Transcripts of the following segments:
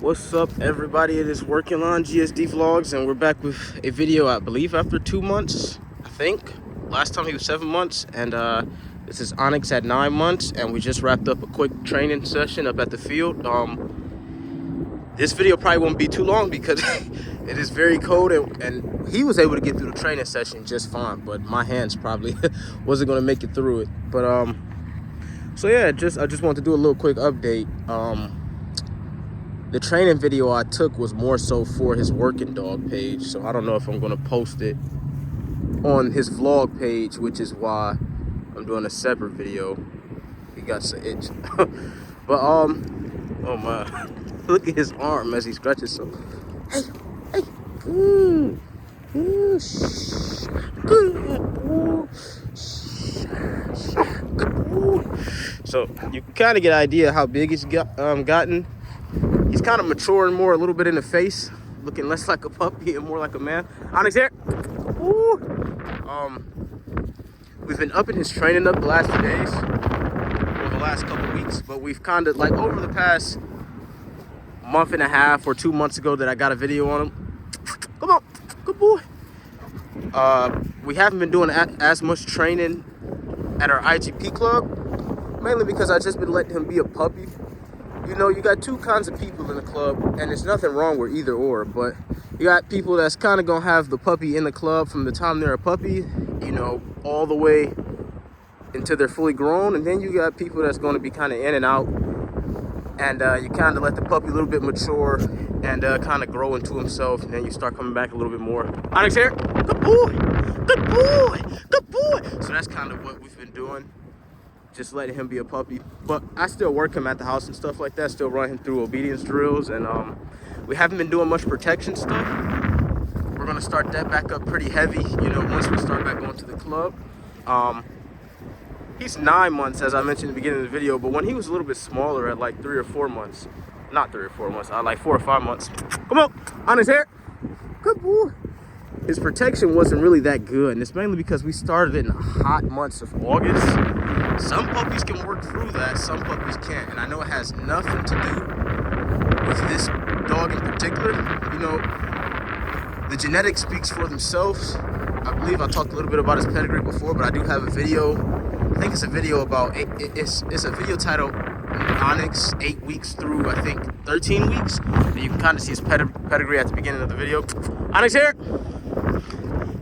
What's up, everybody? It is Working on GSD Vlogs, and we're back with a video, I believe, after 2 months. I think last time he was 7 months, and this is Onyx at 9 months, and we just wrapped up a quick training session up at the field. This video probably won't be too long because it is very cold, and he was able to get through the training session just fine, but my hands probably wasn't going to make it through it. But so yeah, I just wanted to do a little quick update. The training video I took was more so for his working dog page, so I don't know if I'm going to post it on his vlog page, which is why I'm doing a separate video. He got some itch. But oh my, look at his arm as he scratches. So hey, so you can kind of get an idea how big he's gotten. He's kind of maturing more a little bit in the face, looking less like a puppy and more like a man. Onyx here. Woo. We've been upping his training up the last few days, or the last couple weeks, but we've kind of, like, over the past month and a half or 2 months ago that I got a video on him. Come on, good boy. We haven't been doing as much training at our IGP club, mainly because I've just been letting him be a puppy. You know, you got two kinds of people in the club, and there's nothing wrong with either or, but you got people that's kind of gonna have the puppy in the club from the time they're a puppy, you know, all the way until they're fully grown, and then you got people that's gonna be kind of in and out, and you kind of let the puppy a little bit mature and kind of grow into himself, and then you start coming back a little bit more. Onyx here, good boy, good boy, good boy. So that's kind of what we've been doing. Just letting him be a puppy, but I still work him at the house and stuff like that, still run him through obedience drills, and we haven't been doing much protection stuff. We're gonna start that back up pretty heavy, you know, once we start back going to the club. He's 9 months, as I mentioned at the beginning of the video, but when he was a little bit smaller at like 3 or 4 months, not 3 or 4 months, like 4 or 5 months. Come on, on his hair, good boy. His protection wasn't really that good, and it's mainly because we started in the hot months of August. Some puppies can work through that, some puppies can't, and I know it has nothing to do with this dog in particular. You know, the genetics speaks for themselves. I believe I talked a little bit about his pedigree before, but I do have a video. I think it's a video about, it's a video titled Onyx 8 weeks through, I think, 13 weeks. And you can kind of see his pedigree at the beginning of the video. Onyx here.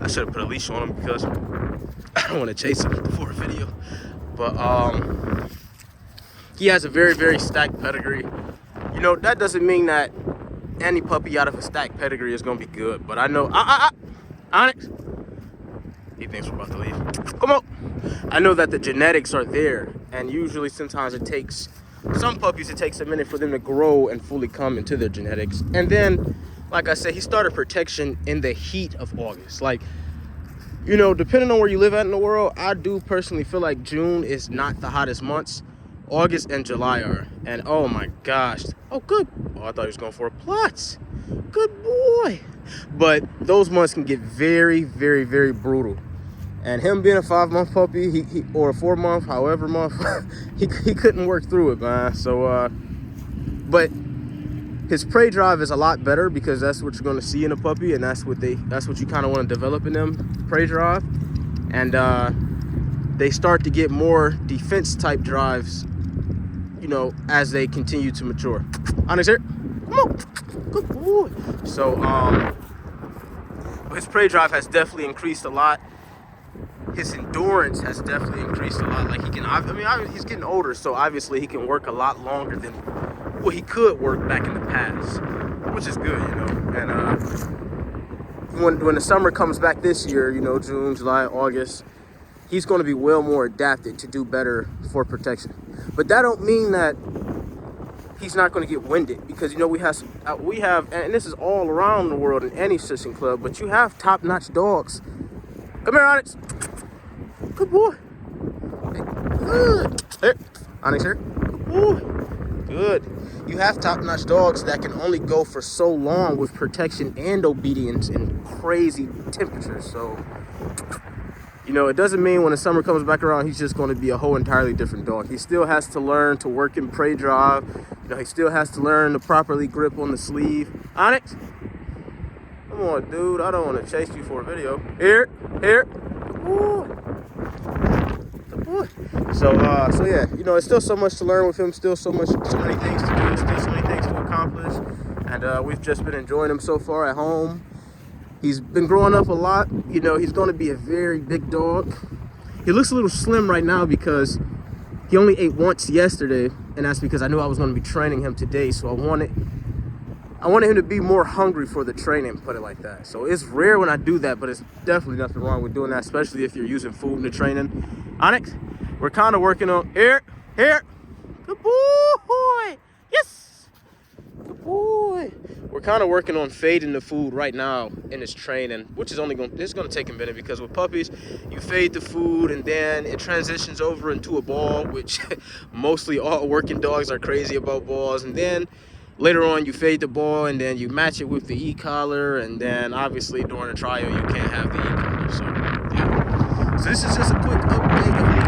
I should have put a leash on him because I don't want to chase him before a video. But he has a very, very stacked pedigree. You know, that doesn't mean that any puppy out of a stacked pedigree is going to be good. But I know, Onyx, he thinks we're about to leave. Come on. I know that the genetics are there. And usually sometimes it takes, some puppies, it takes a minute for them to grow and fully come into their genetics. And then, like I said, he started protection in the heat of August. Like, you know, depending on where you live at in the world, I do personally feel like June is not the hottest months. August and July are. And oh my gosh. Oh, good. Oh, I thought he was going for a Plotz. Good boy. But those months can get very, very, very brutal. And him being a 5-month puppy, he or a 4-month, however month, he couldn't work through it, man. So, but his prey drive is a lot better because that's what you're going to see in a puppy, and that's what you kind of want to develop in them, prey drive. And they start to get more defense type drives, you know, as they continue to mature. Onyx here, come on, good boy. So his prey drive has definitely increased a lot. His endurance has definitely increased a lot. Like, he can, I mean, he's getting older, so obviously he can work a lot longer than what he could work back in the past, which is good, you know. And when the summer comes back this year, you know, June, July, August, he's going to be well more adapted to do better for protection. But that don't mean that he's not going to get winded, because, you know, we have, and this is all around the world in any sissing club, but you have top-notch dogs. Come here, Onyx. Good boy. Hey, good. Here, Onyx here. Good boy. Good. You have top-notch dogs that can only go for so long with protection and obedience in crazy temperatures. So you know, it doesn't mean when the summer comes back around, he's just going to be a whole entirely different dog. He still has to learn to work in prey drive. You know, he still has to learn to properly grip on the sleeve. Onyx, come on, dude. I don't want to chase you for a video. Here. Good boy. Good boy. So yeah, you know, it's still so much to learn with him. Still so many things to do. Still so many things to accomplish. And we've just been enjoying him so far at home. He's been growing up a lot. You know, he's going to be a very big dog. He looks a little slim right now because he only ate once yesterday, and that's because I knew I was going to be training him today. So I wanted him to be more hungry for the training, put it like that. So it's rare when I do that, but it's definitely nothing wrong with doing that, especially if you're using food in the training. Onyx, we're kind of working on here. Good boy. Yes. Good boy. We're kind of working on fading the food right now in his training, which is it's going to take a minute because with puppies, you fade the food and then it transitions over into a ball, which mostly all working dogs are crazy about balls. And then later on, you fade the ball and then you match it with the e-collar. And then obviously during a trial, you can't have the e-collar. So, yeah. So this is just a quick update of